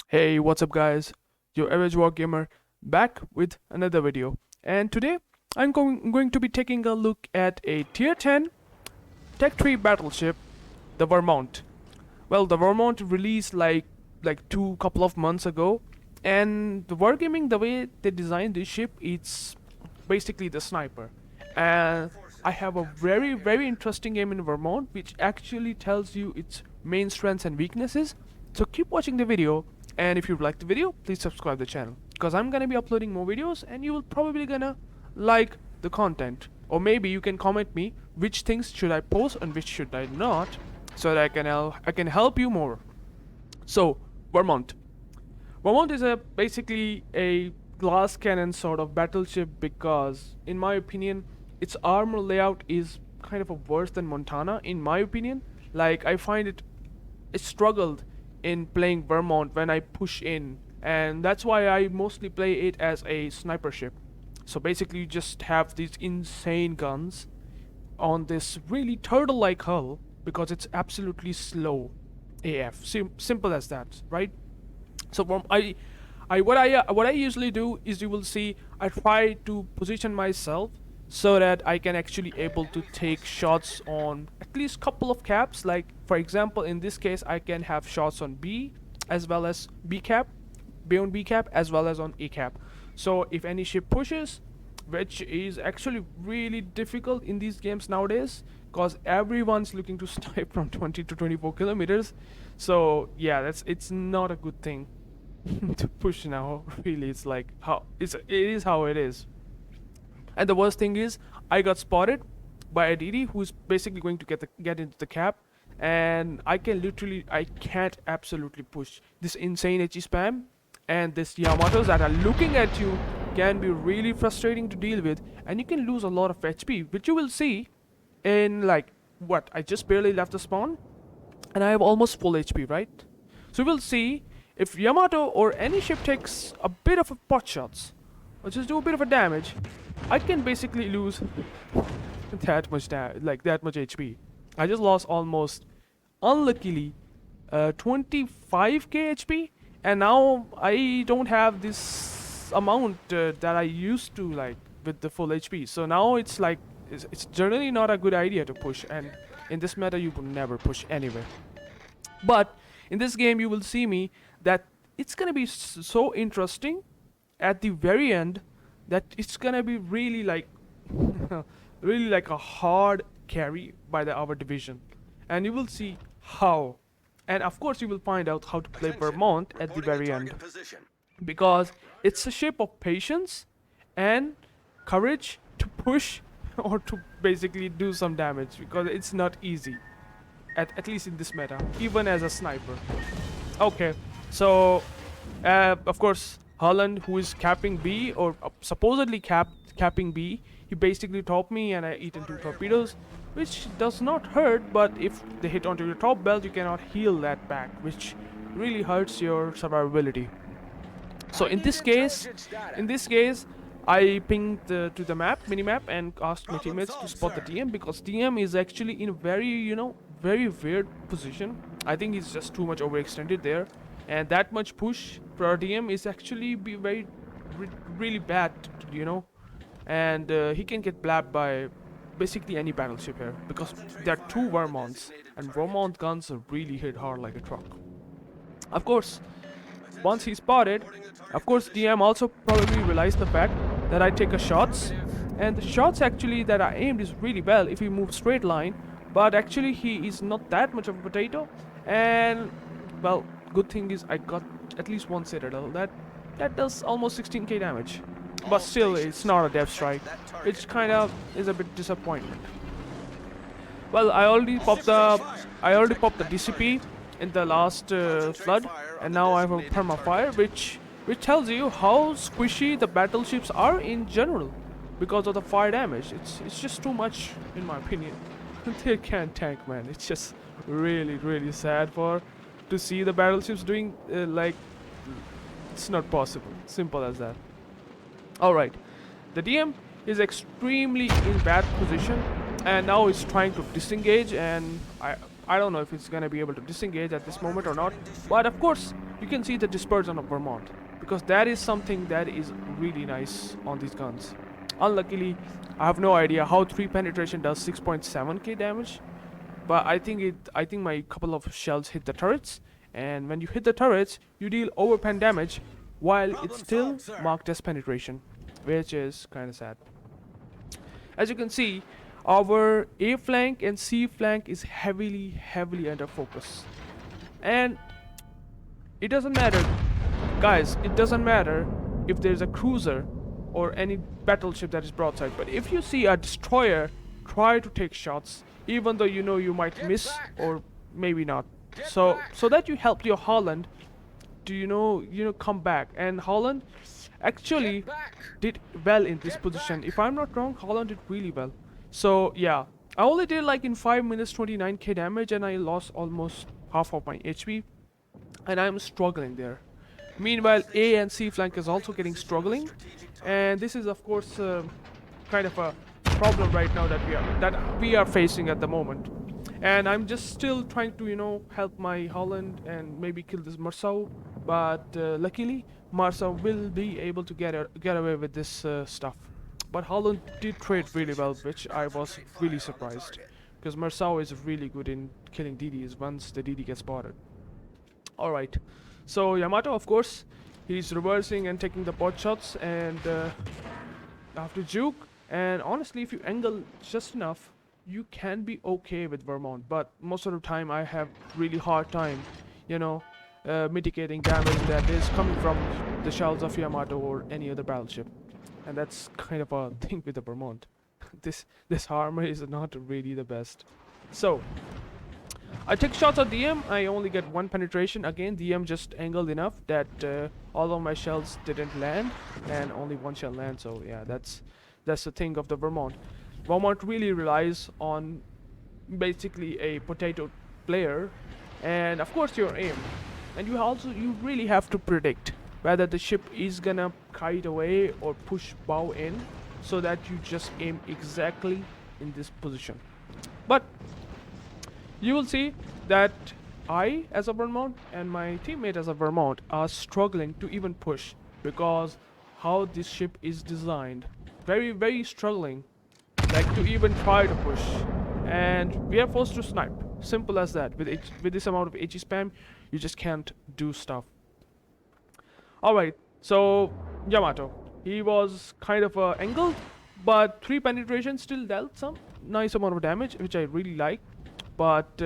Hey, what's up guys? UrAvgWarGamer back with another video. And today I'm going to be taking a look at a tier 10 Tech 3 battleship, the Vermont. Well, the Vermont released like two couple of months ago, and the Wargaming, the way they designed this ship, it's basically the sniper. And I have a very interesting game in Vermont which actually tells you its main strengths and weaknesses. So keep watching the video, and if you like the video, please subscribe the channel because I'm gonna be uploading more videos and you will probably gonna like the content. Or maybe you can comment me which things should I post and which should I not, so that I can help you more. So Vermont. Vermont is a basically a glass cannon sort of battleship because, in my opinion, its armor layout is kind of a worse than Montana. In my opinion, like I find it struggled in playing Vermont when I push in, and that's why I mostly play it as a sniper ship. So basically, you just have these insane guns on this really turtle-like hull because it's absolutely slow AF. Simple as that, right? So what I usually do is, you will see, I try to position myself so that I can actually able to take shots on at least couple of caps. Like for example, in this case, I can have shots on B as well as B cap, B on B cap as well as on A cap. So if any ship pushes, which is actually really difficult in these games nowadays because everyone's looking to snipe from 20 to 24 kilometers. So yeah, it's not a good thing to push now. Really, it's like it is how it is. And the worst thing is, I got spotted by a DD who's basically going to get into the cap, and I can't absolutely push this insane HE spam, and this Yamatos that are looking at you can be really frustrating to deal with, and you can lose a lot of HP, which you will see in like what, I just barely left the spawn and I have almost full HP, right? So we'll see if Yamato or any ship takes a bit of a pot shots or just do a bit of a damage, I can basically lose that much that much HP. I just lost almost, unluckily, 25k HP, and now I don't have this amount that I used to, like, with the full HP. So now it's like it's generally not a good idea to push, and in this meta you will never push anyway. But in this game you will see me that it's gonna be so interesting at the very end that it's gonna be really like really like a hard carry by our division, and you will see how. And of course you will find out how to play Vermont at the very end, because it's a ship of patience and courage to push or to basically do some damage, because it's not easy at least in this meta, even as a sniper. Okay, so of course Holland, who is capping B, or supposedly capping B, he basically topped me and I eaten 2 torpedoes, which does not hurt, but if they hit onto your top belt you cannot heal that back, which really hurts your survivability. So in this case, I pinged to the minimap, and asked my teammates to spot the DM, because DM is actually in a very weird position. I think he's just too much overextended there, and that much push for our DM is actually be really bad, and he can get blabbed by basically any battleship here, because there are 2 Vermonts, and Vermont guns really hit hard like a truck. Of course, once he spotted, of course DM also probably realized the fact that I take a shots, and the shots actually that I aimed is really well if he moves straight line, but actually he is not that much of a potato, and well, good thing is I got at least 1 citadel that does almost 16k damage, but still it's not a depth strike, which kind of is a bit disappointment. Well, I already popped the DCP in the last flood, and now I have a permafire, which tells you how squishy the battleships are in general because of the fire damage. It's just too much, in my opinion. They can't tank, man. It's just really sad to see the battleships doing like, it's not possible. Simple as that. Alright, the DM is extremely in bad position, and now it's trying to disengage, and I don't know if it's gonna be able to disengage at this moment or not, but of course you can see the dispersion of Vermont, because that is something that is really nice on these guns. Unluckily, I have no idea how 3 penetration does 6.7k damage, but I think my couple of shells hit the turrets, and when you hit the turrets, you deal overpen damage while it's still marked as penetration, which is kind of sad. As you can see, our A flank and C flank is heavily under focus, and it doesn't matter, guys, it doesn't matter if there's a cruiser or any battleship that is broadside, but if you see a destroyer try to take shots, even though you know you might miss or maybe not, so that you help your Holland to come back. And Holland actually did well in this position. If I'm not wrong, Holland did really well. So yeah, I only did like in 5 minutes 29k damage, and I lost almost half of my HP, and I'm struggling there. Meanwhile, A and C flank is also getting struggling, and this is of course kind of a problem right now that we are facing at the moment. And I'm just still trying to help my Holland and maybe kill this Marceau, but luckily Marceau will be able to get away with this stuff. But Holland did trade really well, which I was really surprised, because Marceau is really good in killing DDs once the DD gets spotted. Alright, so Yamato, of course, he's reversing and taking the pot shots, and after juke, and honestly, if you angle just enough, you can be okay with Vermont. But most of the time I have really hard time mitigating damage that is coming from the shells of Yamato or any other battleship, and that's kind of a thing with the Vermont. this armor is not really the best. So I took shots at DM. I only get 1 penetration. Again, DM just angled enough that all of my shells didn't land, and only 1 shell land. So yeah, that's the thing of the Vermont. Vermont really relies on basically a potato player, and of course your aim. And you really have to predict whether the ship is gonna kite away or push bow in, so that you just aim exactly in this position. But you will see that I, as a Vermont, and my teammate as a Vermont, are struggling to even push, because how this ship is designed, very struggling, like to even try to push, and we are forced to snipe. Simple as that. With this amount of HE spam, you just can't do stuff. Alright, so Yamato, he was kind of angled, but 3 penetration still dealt some nice amount of damage, which I really like. But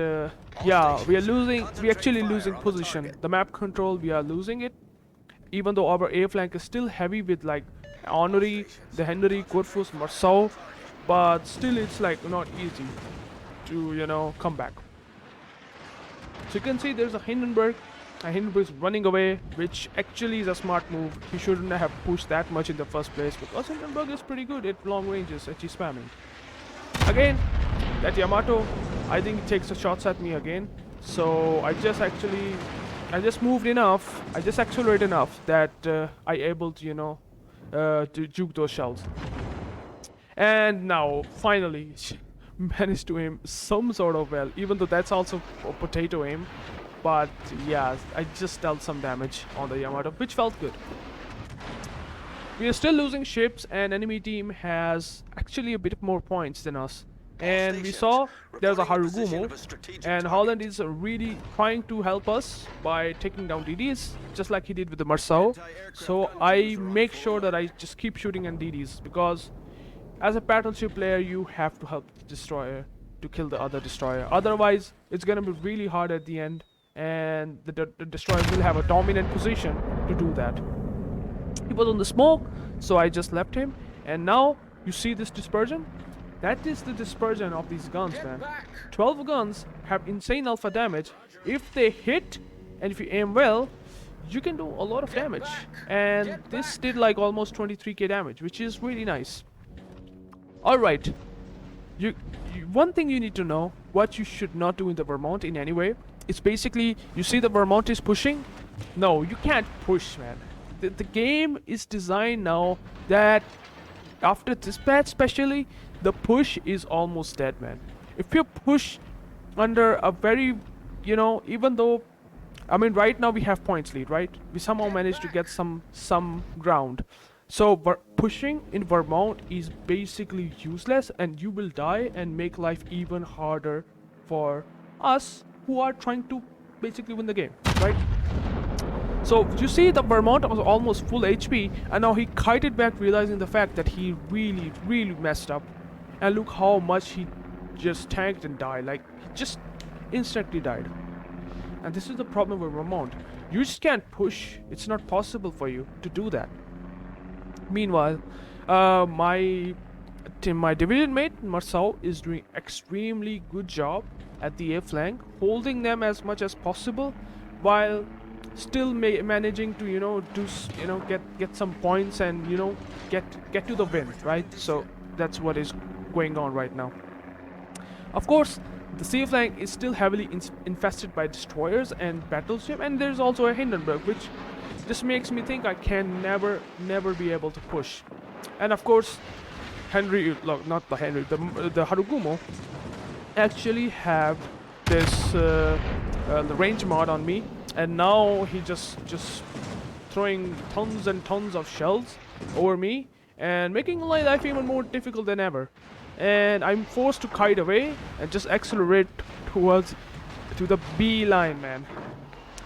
yeah, we actually losing position. The map control, we are losing it, even though our A flank is still heavy with like Honorary, the Henry, Corfus, Marceau, but still it's like not easy to come back. So you can see there's a Hindenburg, and Hindenburg is running away, which actually is a smart move. He shouldn't have pushed that much in the first place, because Hindenburg is pretty good at long ranges, actually spamming. Again, that Yamato, I think he takes the shots at me again. So I just moved enough, I just accelerate enough that I able to to juke those shells. And now finally managed to aim some sort of well, even though that's also a potato aim. But yeah, I just dealt some damage on the Yamato, which felt good. We are still losing ships, and enemy team has actually a bit more points than us. And we saw there's a Harugumo, and Holland is really trying to help us by taking down DDs, just like he did with the Marceau. So I make sure that I just keep shooting at DDs, because as a battleship player, you have to help the destroyer to kill the other destroyer. Otherwise, it's gonna be really hard at the end, and the destroyer will have a dominant position to do that. He was on the smoke, so I just left him, and now you see this dispersion. That is the dispersion of these guns, man. 12 guns have insane alpha damage. If they hit, and if you aim well, you can do a lot of damage. And this did like almost 23k damage, which is really nice. Alright, one thing you need to know, what you should not do in the Vermont in any way, it's basically, you see the Vermont is pushing? No, you can't push, man. The game is designed now that after this patch especially, the push is almost dead, man. If you push under a very, even though I mean, right now we have points lead, right? We somehow managed to get some ground. So pushing in Vermont is basically useless, and you will die and make life even harder for us who are trying to basically win the game, right? So you see the Vermont was almost full HP, and now he kited back realizing the fact that he really messed up. And look how much he just tanked and died, like he just instantly died. And this is the problem with Vermont. You just can't push, it's not possible for you to do that. Meanwhile, my division mate Marceau is doing extremely good job at the A flank, holding them as much as possible, while still managing to get some points and get to the win, right? So that's what is going on right now. Of course, the sea flank is still heavily infested by destroyers and battleship, and there's also a Hindenburg, which just makes me think I can never be able to push. And of course, not the Henry, the Harugumo actually have this the range mod on me, and now he just throwing tons and tons of shells over me and making my life even more difficult than ever. And I'm forced to kite away and just accelerate to the B line, man.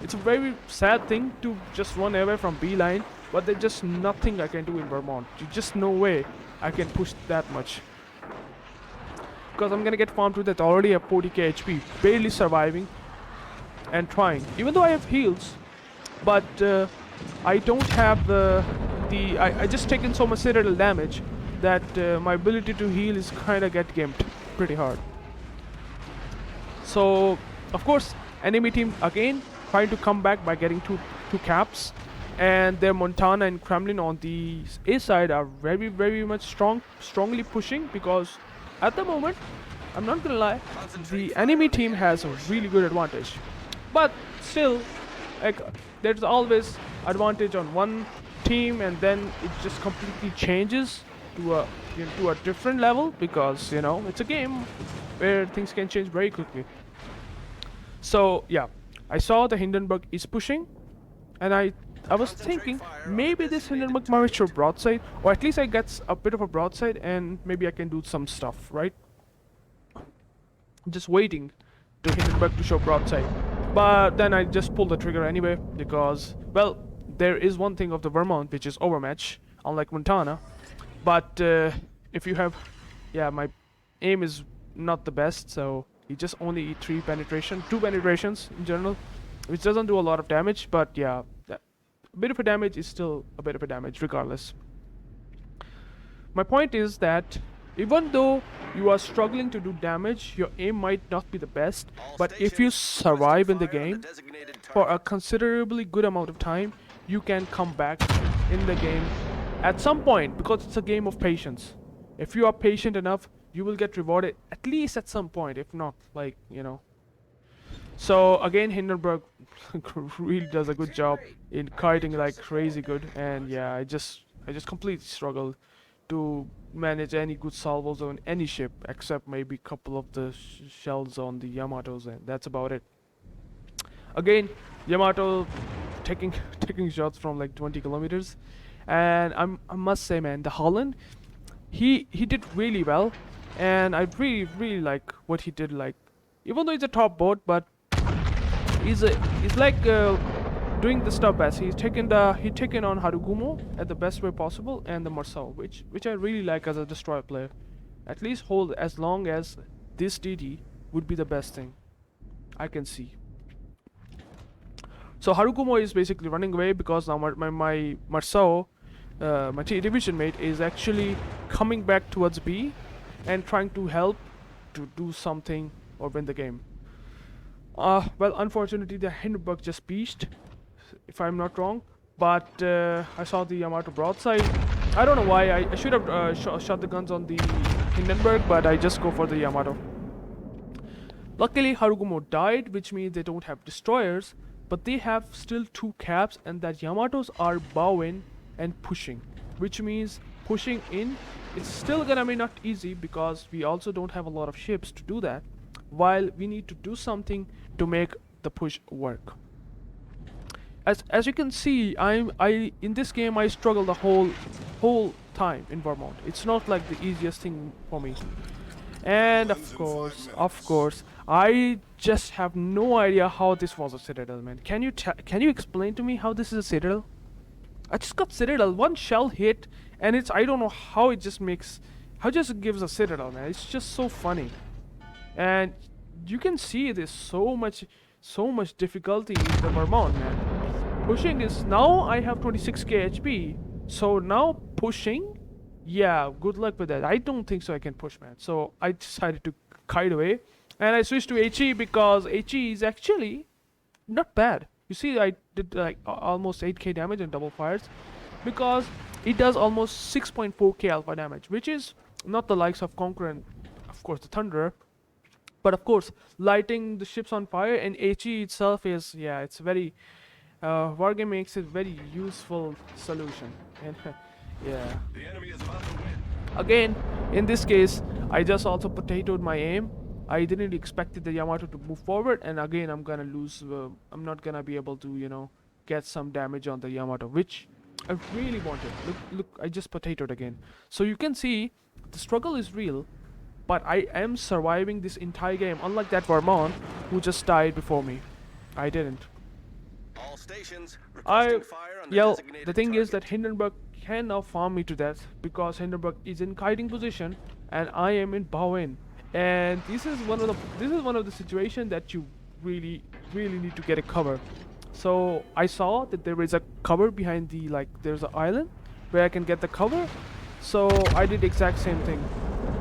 It's a very sad thing to just run away from B line, but there's just nothing I can do in Vermont. There's just no way I can push that much, because I'm gonna get farmed with that already at 40k HP, barely surviving and trying. Even though I have heals, but I don't have I just taken so much citadel damage that my ability to heal is kinda get gimped pretty hard. So of course, enemy team again trying to come back by getting two caps, and their Montana and Kremlin on the A side are very much strongly pushing, because at the moment, I'm not gonna lie, the enemy team has a really good advantage. But still, like, there's always advantage on one team, and then it just completely changes to a different level, because it's a game where things can change very quickly. So yeah, I saw the Hindenburg is pushing, and I was thinking maybe this Hindenburg might show broadside, or at least I get a bit of a broadside, and maybe I can do some stuff, right? Just waiting to Hindenburg to show broadside. But then I just pulled the trigger anyway, because, well, there is one thing of the Vermont which is overmatch, unlike Montana. But if you have, yeah, my aim is not the best, so he just only 2 penetrations in general, which doesn't do a lot of damage, but yeah, a bit of a damage is still a bit of a damage regardless. My point is that even though you are struggling to do damage, your aim might not be the best, but if you survive in the game for a considerably good amount of time, you can come back in the game at some point, because it's a game of patience. If you are patient enough, you will get rewarded at least at some point, if not, like, So again, Hindenburg really does a good job in kiting like crazy good, and yeah, I just completely struggled to manage any good salvos on any ship, except maybe a couple of the shells on the Yamatos, and that's about it. Again, Yamato taking shots from like 20 kilometers, and I must say, man, the Holland, he did really well, and I really like what he did. Like, even though he's a top boat, but he's like doing the stuff best. He's taken on Harugumo at the best way possible, and the Marceau, which I really like as a destroyer player. At least hold as long as this DD would be the best thing I can see. So Harugumo is basically running away, because now my Marceau, my division mate, is actually coming back towards B and trying to help to do something or win the game. Well, unfortunately, the Hindenburg just beached, if I'm not wrong. But I saw the Yamato broadside. I don't know why. I should have shot the guns on the Hindenburg, but I just go for the Yamato. Luckily, Harugumo died, which means they don't have destroyers, but they have still 2 caps, and that Yamatos are bowing and pushing, which means pushing in, it's still gonna be not easy, because we also don't have a lot of ships to do that, while we need to do something to make the push work. as you can see, I in this game I struggle the whole time in Vermont. It's not like the easiest thing for me. And of course, I just have no idea how this was a citadel, man. Can you explain to me how this is a citadel? I just got citadel, one shell hit, and it's, I don't know how it just makes, how just gives a citadel, man. It's just so funny. And you can see there's so much difficulty in the Vermont, man. Pushing is, now I have 26k HP, so now pushing, yeah, good luck with that. I don't think so I can push, man. So I decided to kite away, and I switched to HE because HE is actually not bad. You see, I did like almost 8k damage in double fires, because it does almost 6.4k alpha damage, which is not the likes of Conqueror and of course the Thunderer. But of course, lighting the ships on fire and HE itself is, yeah, it's very, Wargame makes it very useful solution. And yeah. The enemy is about to win. Again, in this case, I just also potatoed my aim. I didn't expect the Yamato to move forward, and again I'm gonna lose. I'm not gonna be able to, you know, get some damage on the Yamato, which I really wanted. Look, I just potatoed again. So you can see the struggle is real, but I am surviving this entire game. Unlike that Vermont, who just died before me. I didn't. All stations requesting fire on the Yeah, designated the thing is target. that Hindenburg can now farm me to death because Hindenburg is in kiting position and I am in bow in. And this is one of the situation that you really need to get a cover. So I saw that there is a cover behind the, like, there's an island where I can get the cover. So I did exact same thing.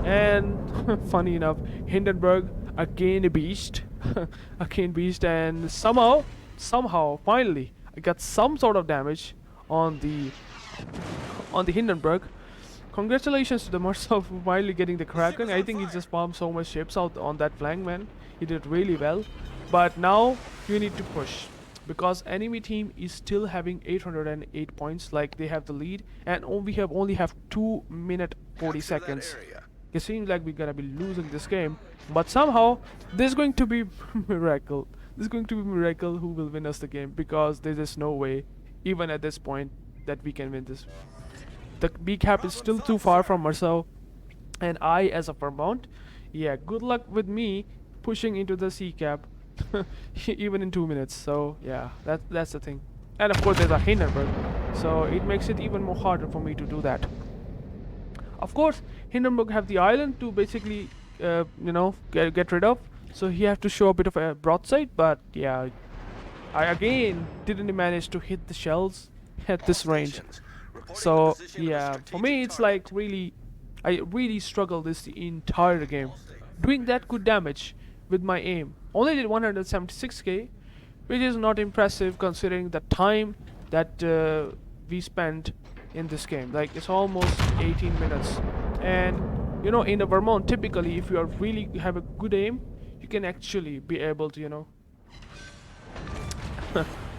And funny enough, Hindenburg again a beast, again beast, and somehow finally I got some sort of damage on the Hindenburg. Congratulations to the Marcel for finally getting the Kraken. I think he just farmed so much ships out on that flank, man. He did really well. But now you need to push, because enemy team is still having 808 points, like they have the lead, and we only have 2 minutes 40 seconds. It seems like we're gonna be losing this game, but somehow there's going to be miracle. There's going to be miracle who will win us the game, because there is no way, even at this point, that we can win this. The B cap is still too far from Marceau, and I, as a Vermont, yeah, good luck with me pushing into the C cap, even in 2 minutes. So yeah, that's the thing. And of course there's a Hindenburg, so it makes it even more harder for me to do that. Of course, Hindenburg have the island to basically, you know, get rid of. So he have to show a bit of a broadside, but yeah, I again didn't manage to hit the shells at this range. So yeah, for me it's like I really struggle this the entire game, doing that good damage with my aim. Only did 176k, which is not impressive considering the time that we spent in this game. Like, it's almost 18 minutes, and you know, in a Vermont, typically if you are really have a good aim, you can actually be able to, you know,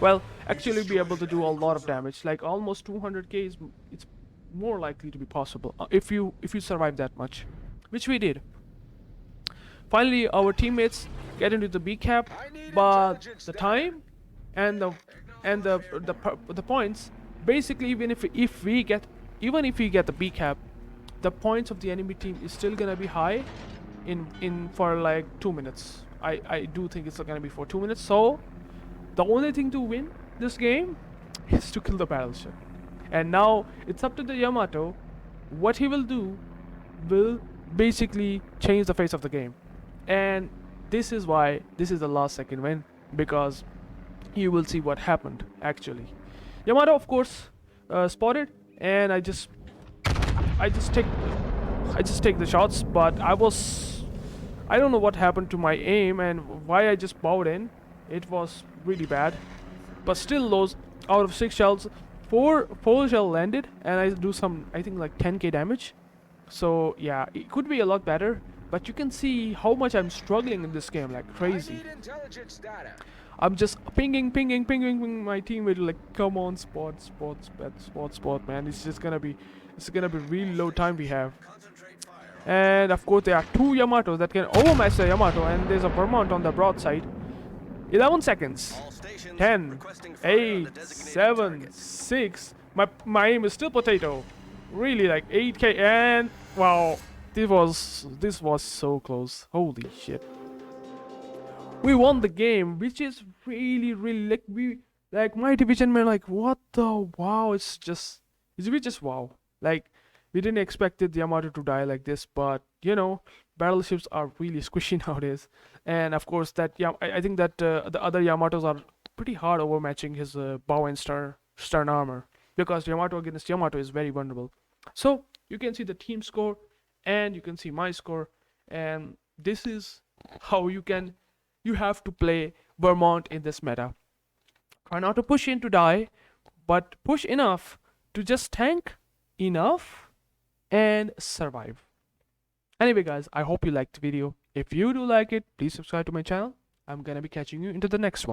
well, actually be able to do a lot of damage. Like almost 200k is, it's more likely to be possible if you survive that much, which we did. Finally, our teammates get into the B cap, but the time and the points, basically, even if we get the B cap, the points of the enemy team is still gonna be high in for like 2 minutes. I do think it's gonna be for 2 minutes. So the only thing to win this game is to kill the battleship. And now it's up to the Yamato. What he will do will basically change the face of the game. And this is why this is the last second win, because you will see what happened actually. Yamato, of course, spotted, and I just take the shots, but I don't know what happened to my aim and why I just bowed in. It was really bad, but still, those out of 6 shells, 4 shell landed, and I do some, I think, like 10k damage. So yeah, it could be a lot better, but you can see how much I'm struggling in this game like crazy. I'm just pinging my teammate like, come on, spot, man. It's gonna be really low time we have. And of course there are 2 Yamatos that can overmatch the Yamato, and there's a Vermont on the broadside. 11 seconds. stations. 10, Requesting fire on the 8, designated 7, target. 6. My aim is still potato. Really, like 8k, and wow, this was so close. Holy shit. We won the game, which is really like my division man, like what the wow, it's just wow. Like we didn't expect the Yamato to die like this, but battleships are really squishy nowadays. And of course that I think that the other Yamatos are pretty hard overmatching his bow and stern armor, because Yamato against Yamato is very vulnerable. So you can see the team score, and you can see my score, and this is how you have to play Vermont in this meta. Try not to push in to die, but push enough to just tank enough and survive. Anyway guys, I hope you liked the video. If you do like it, please subscribe to my channel. I'm gonna be catching you into the next one.